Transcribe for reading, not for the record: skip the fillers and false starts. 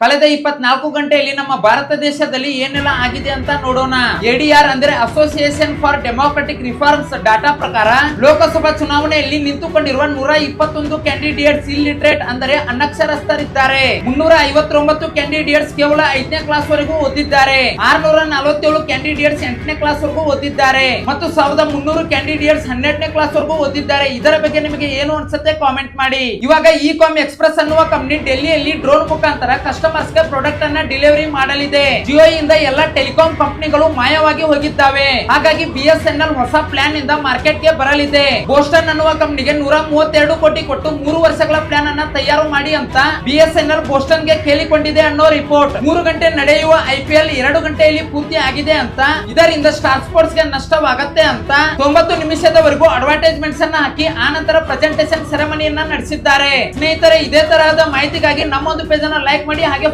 ಕಳೆದ 24 ಗಂಟೆಯಲ್ಲಿ ನಮ್ಮ ಭಾರತ ದೇಶದಲ್ಲಿ ಏನೆಲ್ಲ ಆಗಿದೆ ಅಂತ ನೋಡೋಣ. ಎಡಿಆರ್ ಅಂದ್ರೆ association for democratic reforms data ಪ್ರಕಾರ ಲೋಕಸಭಾ ಚುನಾವಣೆಯಲ್ಲಿ ನಿಂತುಕೊಂಡಿರುವ 121 ಕ್ಯಾಂಡಿಡೇಟ್ಸ್ ಇಲ್ಲಿಟ್ರೇಟ್ ಅಂದರೆ ಅನಕ್ಷರಸ್ಥರಿದ್ದಾರೆ. 359 ಕ್ಯಾಂಡಿಡೇಟ್ಸ್ ಕೇವಲ 5ನೇ ಕ್ಲಾಸ್ ವರೆಗೂ ಓದಿದ್ದಾರೆ. 647 ಕ್ಯಾಂಡಿಡೇಟ್ಸ್ 8ನೇ ಕ್ಲಾಸ್ ವರೆಗೂ ಓದಿದ್ದಾರೆ ಮತ್ತು 1300 ಕ್ಯಾಂಡಿಡೇಟ್ಸ್ 12ನೇ ಕ್ಲಾಸ್ ವರೆಗೂ ಓದಿದ್ದಾರೆ. ಇದರ ಬಗ್ಗೆ ನಿಮಗೆ ಏನು ಅನ್ಸುತ್ತೆ ಕಾಮೆಂಟ್ ಮಾಡಿ. ಇವಾಗ ಇಕಾಮ್ ಎಕ್ಸ್ಪ್ರೆಸ್ ಅನ್ನುವ ಕಂಪನಿ ಡೆಲ್ಲಿಯಲ್ಲಿ ಡ್ರೋನ್ ಮುಖಾಂತರ ಕಸ್ಟಮರ್ಸ್ ಗೆ ಪ್ರಾಡಕ್ಟ್ ಅನ್ನ ಡೆಲಿವರಿ ಮಾಡಲಿದೆ. ಜಿಯೋ ಇಂದ ಎಲ್ಲ ಟೆಲಿಕಾಂ ಕಂಪನಿಗಳು ಮಾಯವಾಗಿ ಹೋಗಿದ್ದಾವೆ. ಹಾಗಾಗಿ BSNL ಹೊಸ ಪ್ಲಾನ್ ಇಂದ ಮಾರ್ಕೆಟ್ ಗೆ ಬರಲಿದೆ. ಬೋಸ್ಟನ್ ಅನ್ನುವ ಕಂಪನಿಗೆ 132 ಕೋಟಿ ಕೊಟ್ಟು 3 ವರ್ಷಗಳ ಪ್ಲಾನ್ ಅನ್ನ ತಯಾರು ಮಾಡಿ ಅಂತ BSNL ಬೋಸ್ಟನ್ ಗೆ ಕೇಳಿಕೊಂಡಿದೆ ಅನ್ನೋ ರಿಪೋರ್ಟ್. 3 ಗಂಟೆ ನಡೆಯುವ IPL 2 ಗಂಟೆಯಲ್ಲಿ ಪೂರ್ತಿ ಆಗಿದೆ ಅಂತ, ಇದರಿಂದ ಸ್ಟಾರ್ ಸ್ಪೋರ್ಟ್ಸ್ ಗೆ ನಷ್ಟವಾಗುತ್ತೆ ಅಂತ 90 ನಿಮಿಷದವರೆಗೂ ಅಡ್ವರ್ಟೈಸ್ಮೆಂಟ್ಸ್ ಅನ್ನ ಹಾಕಿ ಆ ನಂತರ ಪ್ರೆಸೆಂಟೇಷನ್ ಸೆರೆಮನಿಯನ್ನ ನಡೆಸಿದ್ದಾರೆ. ಸ್ನೇಹಿತರೆ, ಇದೇ ತರಹದ ಮಾಹಿತಿಗಾಗಿ ನಮ್ಮೊಂದು ಪೇಜ್ ಅನ್ನ ಲೈಕ್ ಮಾಡಿ.